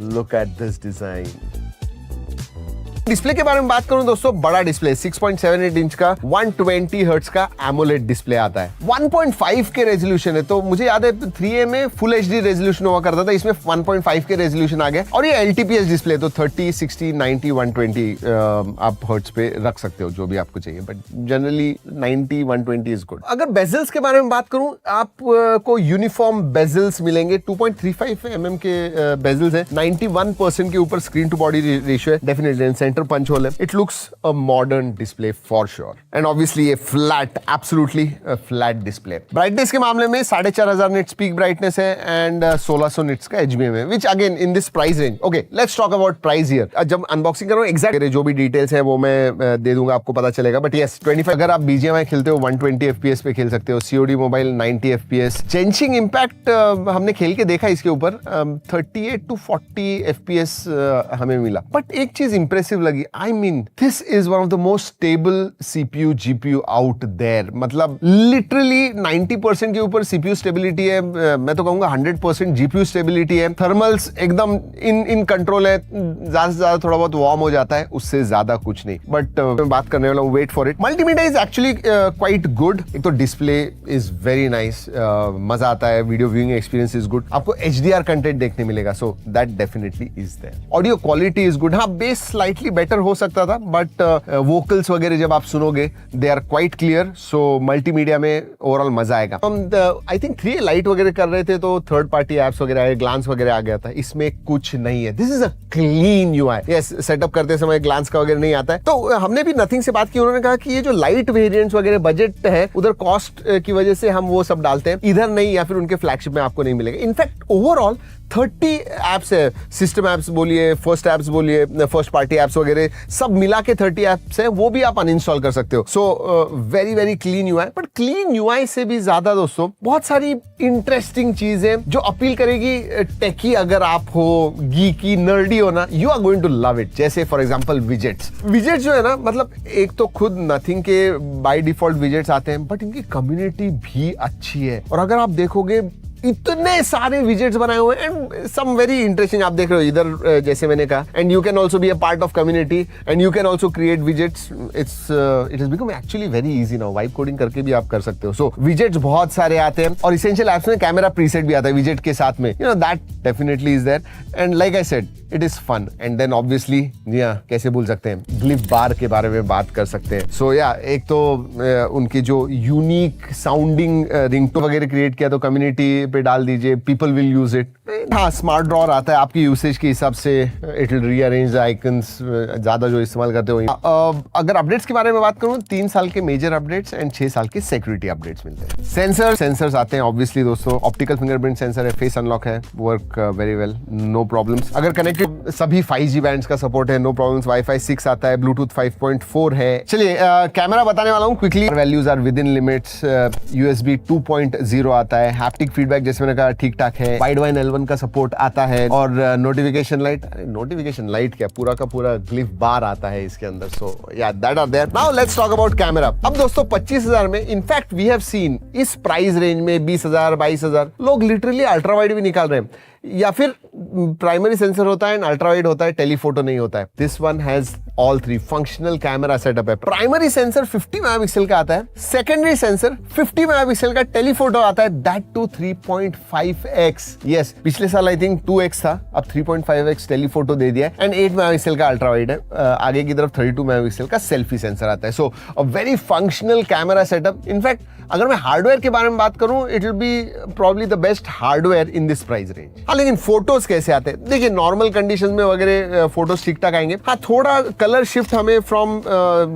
Look at this design. Display के बारे में बात करूं दोस्तों, बड़ा डिस्प्ले 6.78 इंच का 120 हर्ट्ज का एमोलेड डिस्प्ले आता है। 1.5 के रेजोल्यूशन है, तो मुझे याद है 3A में फुल HD रेजोल्यूशन हुआ करता था, इसमें 1.5 के रेजोल्यूशन आ गया। और ये LTPS डिस्प्ले, तो 30, 60, 90, 120 आप हर्ट्ज पे रख सकते हो जो भी आपको चाहिए, बट जनरली 90, 120 इज गुड। अगर बेजल्स के बारे में बात करूं, आपको यूनिफॉर्म बेजल्स मिलेंगे। 2.35 mm के बेजल्स है, 91% के ऊपर स्क्रीन टू बॉडी रेशियो है, डेफिनेटली सेंटर पंच होल है। It looks a modern display for sure, and obviously ये flat, absolutely flat display. Brightness के मामले में 4500 निट्स पीक ब्राइटनेस है एंड 1600 निट्स का HBM है, which again in this price range. Okay, let's talk about price here. जब unboxing करूं exact जो भी डिटेल्स है वो मैं दे दूंगा, आपको पता चलेगा। बट यस, 25 अगर आप BGMI खेलते हो 120 FPS पे खेल सकते हो, COD मोबाइल 90 FPS। जेंशिंग इंपैक्ट हमने खेल के देखा इसके ऊपर, 38 to 40 FPS हमें मिला। बट एक चीज इंप्रेसिव लगी, I mean, this is one of the most stable CPU GPU out there। मतलब लिटरली 90% के ऊपर CPU स्टेबिलिटी है, मैं तो कहूंगा 100% GPU स्टेबिलिटी है। थर्मल्स एकदम इन कंट्रोल है, ज्यादा से ज्यादा थोड़ा बहुत वार्म हो जाता है, उससे ज्यादा कुछ नहीं। बट मैं बात करने वाला हूँ, wait for it. Multimedia is actually quite good. एक तो डिस्प्ले इज वेरी नाइस, मजा आता है, video viewing experience is good, आपको HDR कंटेंट देखने मिलेगा, so that definitely is there. Audio quality is good. हाँ, बेस स्लाइटली बेटर हो सकता था, बट वोकल्स वगैरह जब आप सुनोगे they are quite clear, so multimedia में ओवरऑल मजा आएगा। हम आई थिंक 3A लाइट वगैरह कर रहे थे तो थर्ड पार्टी एप्स वगैरह आए, ग्लांस वगैरह आ गया था, इसमें कुछ नहीं है। This is a clean UI। Yes, setup करते समय ग्लांस का वगैरह नहीं आता है। तो हमने भी नथिंग से बात की, उन्होंने कहा कि ये जो लाइट वेरिएंट्स वगैरह बजट है, उधर कॉस्ट की वजह से हम वो सब डालते हैं, इधर नहीं, या फिर उनके फ्लैगशिप में आपको नहीं मिलेगा। इनफैक्ट ओवरऑल 30 एप्स है, सिस्टम एप्स बोलिए, फर्स्ट एप्स बोलिए, फर्स्ट पार्टी एप्स वगैरह सब मिला के 30 एप्स है, वो भी आप अनइंस्टॉल कर सकते हो। So very very clean UI। But clean UI से भी ज्यादा दोस्तों बहुत सारी इंटरेस्टिंग चीजें जो अपील करेगी टेकी अगर आप हो, गीकी, नर्डी हो ना, you are going to love it. जैसे फॉर एग्जांपल विजेट्स जो है ना, मतलब एक तो खुद नथिंग के बाय डिफॉल्ट विजेट्स आते हैं, बट इनकी कम्युनिटी भी अच्छी है। और अगर आप देखोगे इतने सारे विजेट्स बनाए हुए हैं एंड सम वेरी इंटरेस्टिंग। आप देख रहे हो इधर, जैसे मैंने कहा, and you can also be a part of community and you can also create widgets. It is become actually very easy now, vibe coding करके भी आप कर सकते हो। सो विजेट्स बहुत सारे आते हैं, और इसेंशियल एप्स में कैमरा प्रीसेट भी आता है विजेट के साथ में, you know that definitely is there. And like I said, it is fun. And then obviously कैसे भूल सकते हैं, ग्लिफ बार के बारे में बात कर सकते हैं। सो एक तो उनकी जो यूनिक साउंडिंग रिंगटोन वगैरह क्रिएट किया, तो कम्युनिटी पे डाल दीजिए, पीपल विल यूज इट। हाँ, स्मार्ट ड्रॉअर आता है आपकी यूसेज के हिसाब से, it will rearrange the icons, ज्यादा जो इस्तेमाल करते हो। अगर अपडेट्स के बारे में बात करूं, 3 साल के मेजर अपडेट्स एंड 6 साल के सिक्योरिटी अपडेट्स मिलते हैं। सेंसर्स आते हैं ऑब्वियसली दोस्तों, ऑप्टिकल फिंगरप्रिंट सेंसर है, फेस अनलॉक है, work very well, no problems. अगर कनेक्टेड सभी 5G बैंड्स का सपोर्ट है, नो प्रॉब्लम्स। वाईफाई 6 आता है, ब्लूटूथ 5.4 है। चलिए कैमरा बताने वाला हूं quickly. Values are within limits. USB 2.0 आता है, हैप्टिक फीडबैक जैसे मैंने कहा ठीक ठाक है, वाइड वाइन L1 का सपोर्ट आता है, और नोटिफिकेशन लाइट क्या, पूरा का पूरा ग्लिफ बार आता है इसके अंदर। So yeah that are there. Now let's talk about camera. अब दोस्तों 25,000 में, इनफैक्ट वी हैव सीन इस प्राइस रेंज में 20,000 22,000 लोग लिटरली अल्ट्रा वाइड भी निकाल रहे हैं, या फिर प्राइमरी सेंसर होता है, अल्ट्रा वाइड होता है, टेलीफोटो नहीं होता है। This one has all 3 functional camera setup है। प्राइमरी सेंसर 50 मेगापिक्सल का आता है, सेकेंडरी सेंसर 50 मेगापिक्सल का, टेलीफोटो आता है, दैट टू 3.5x। यस, पिछले साल आई थिंक 2x था, अब 3.5x टेलीफोटो दे दिया है, एंड 8 मेगापिक्सल का अल्ट्रा वाइड है। आगे की तरफ 32 मेगापिक्सल का सेल्फी सेंसर आता है। So a very functional camera setup. In fact अगर मैं हार्डवेयर के बारे में बात करूं, it will be probably the best hardware in this price range. हाँ, लेकिन फोटोज कैसे आते हैं देखिए, नॉर्मल कंडीशन में वगैरह फोटोज ठीक ठाक आएंगे। हाँ, थोड़ा कलर शिफ्ट हमें फ्रॉम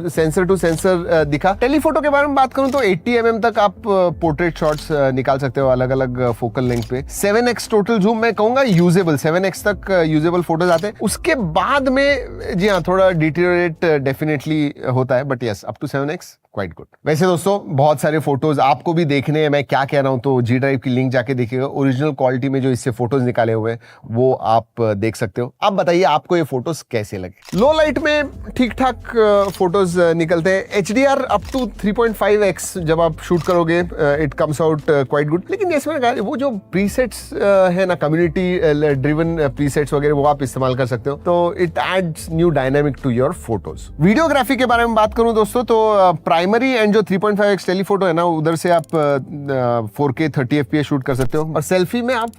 सेंसर टू सेंसर दिखा। टेलीफोटो के बारे में बात करूं तो 80 mm तक आप पोर्ट्रेट शॉट्स निकाल सकते हो अलग अलग फोकल लेंथ पे। 7x टोटल जूम मैं कहूंगा यूजेबल, 7x तक यूजेबल फोटोज आते हैं। उसके बाद में जी हाँ, थोड़ा डिटेरियोरेट डेफिनेटली होता है, but yes, up to 7x quite good. वैसे दोस्तों बहुत सारे फोटोज आपको भी देखने हैं, मैं क्या कह रहा हूँ, तो जी ड्राइव की लिंक जाके देखिएगा। ओरिजिनल क्वालिटी में जो इससे फोटोज निकाले हुए हैं वो आप देख सकते हो। अब बताइए आपको ये फोटोज कैसे लगे। लो लाइट में ठीक ठाक फोटोज निकलते हैं। HDR अप टू 3.5x जब आप शूट करोगे it comes out quite good. लेकिन जैसे मैंने कहा वो जो प्रीसेट्स है ना, कम्युनिटी ड्रिवन प्रीसेट्स वगैरह, वो आप इस्तेमाल कर सकते हो, तो it adds new dynamic to your photos. Videography के बारे में बात करूं दोस्तों, तो प्राइमरी एंड जो 3.5x टेलीफोटो है ना, उधर से आप 4K 30 FPS शूट कर सकते हो, और सेल्फी में आप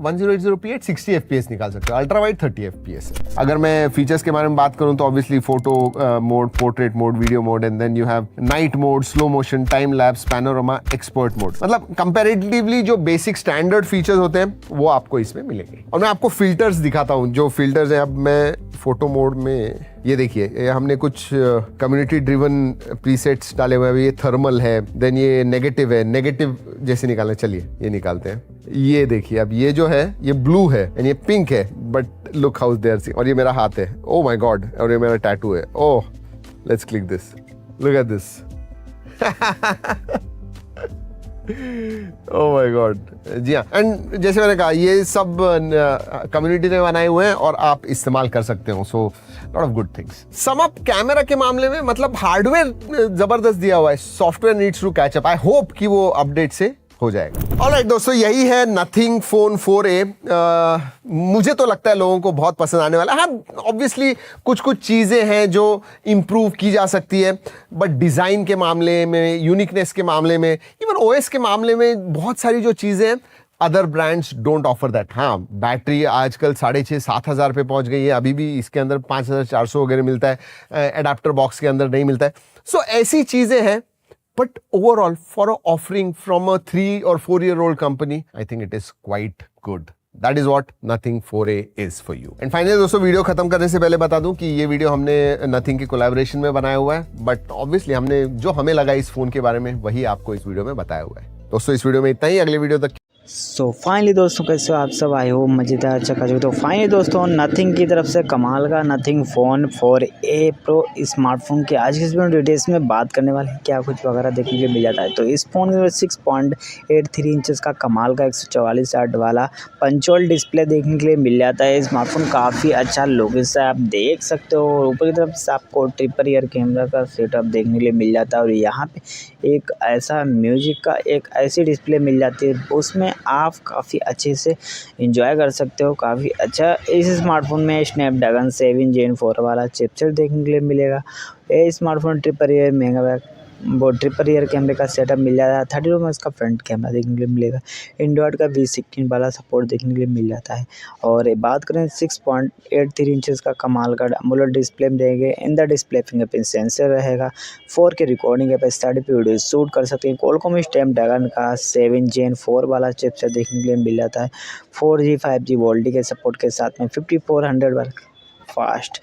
1080p at 60 FPS निकाल सकते हो। अल्ट्रा वाइड 30 FPS है। अगर मैं फीचर्स के बारे में बात करूं तो obviously photo mode, portrait mode, video mode, and then you have night mode, slow motion, time lapse, panorama, expert mode. मतलब कंपैरेटिवली जो बेसिक स्टैंडर्ड फीचर्स होते हैं वो आपको इसमें मिलेंगे। और मैं आपको फिल्टर्स दिखाता हूं, जो फिल्टर्स हैं। अब मैं फोटो मोड में, ये देखिए, हमने कुछ कम्युनिटी ड्रिवन प्रीसेट्स डाले हुए हैं। ये थर्मल है, देन ये नेगेटिव है। नेगेटिव जैसे निकालना, चलिए ये निकालते हैं। ये देखिए, अब ये जो है ये ब्लू है एंड ये पिंक है, बट लुक हाउ देयर सी। और ये मेरा हाथ है, ओ माय गॉड, और ये मेरा टैटू है। Oh, let's click this, look at this. Oh my god. जी हाँ, एंड जैसे मैंने कहा ये सब कम्युनिटी ने बनाए हुए हैं और आप इस्तेमाल कर सकते हो। So lot of good things. Sum up camera के मामले में, मतलब हार्डवेयर जबरदस्त दिया हुआ है, software needs to catch up. I hope कि वो अपडेट से हो जाएगा। ऑलराइट दोस्तों, यही है नथिंग फोन 4a। मुझे तो लगता है लोगों को बहुत पसंद आने वाला है। हाँ, ऑब्वियसली कुछ कुछ चीज़ें हैं जो इम्प्रूव की जा सकती है, बट डिज़ाइन के मामले में, यूनिकनेस के मामले में, इवन OS के मामले में बहुत सारी जो चीज़ें हैं, other brands don't offer that. हाँ, बैटरी आजकल 6,500-7 हज़ार पे पहुंच गई है, अभी भी इसके अंदर 5,400 वगैरह मिलता है, एडाप्टर बॉक्स के अंदर नहीं मिलता है। सो ऐसी चीज़ें हैं, but overall for a offering from a 3 or 4-year-old company, I think it is quite good. That is what Nothing 4a is for you. And finally दोस्तों, वीडियो खत्म करने से पहले बता दूं कि ये वीडियो हमने Nothing के कोलैबोरेशन में बनाया हुआ है, बट ऑब्वियसली हमने जो हमें लगा इस फोन के बारे में वही आपको इस वीडियो में बताया हुआ है। दोस्तों इस वीडियो में इतना ही, अगले वीडियो तक। सो फाइनली दोस्तों, कैसे हो आप सब? आई हो मज़ेदार चकाचक। तो फाइनली दोस्तों, नथिंग की तरफ से कमाल का nothing phone 4a pro smartphone के आज की इस वीडियो डिटेल्स में बात करने वाले हैं, क्या कुछ वगैरह देखने के लिए मिल जाता है। तो इस फ़ोन में 6.83 इंचज़ का कमाल का 144 हर्ट्ज वाला पंचोल डिस्प्ले देखने के लिए मिल जाता है। स्मार्टफोन काफ़ी अच्छा लुक से आप देख सकते हो, और ऊपर की तरफ से आपको ट्रिपल ईयर कैमरा का सेटअप देखने के लिए मिल जाता है। और यहाँ पे एक ऐसा म्यूजिक का एक ऐसी डिस्प्ले मिल जाती है, उसमें आप काफ़ी अच्छे से एंजॉय कर सकते हो। काफ़ी अच्छा इस स्मार्टफोन में स्नैपड्रैगन 7 Gen 4 वाला चिपसेट देखने के लिए मिलेगा। ये स्मार्टफोन ट्रिपल ईयर महंगा वो ट्रिपल ईयर कैमरे का सेटअप मिल जाता है। 32 में इसका फ्रंट कैमरा देखने के लिए मिलेगा। एंड्रॉयड का V16 वाला सपोर्ट देखने के लिए मिल जाता है। और बात करें 6.83 इंचज़ का कमाल का एमोलेड डिस्प्ले में देंगे। In the display fingerprint sensor रहेगा। 4K रिकॉर्डिंग के 30 वीडियो शूट कर सकते हैं। क्वालकॉम स्नैपड्रैगन का 7 Gen 4 वाला चिपसेट देखने के लिए मिल जाता है। 4G 5G वोल्टी के सपोर्ट के साथ में 5400 वाला फास्ट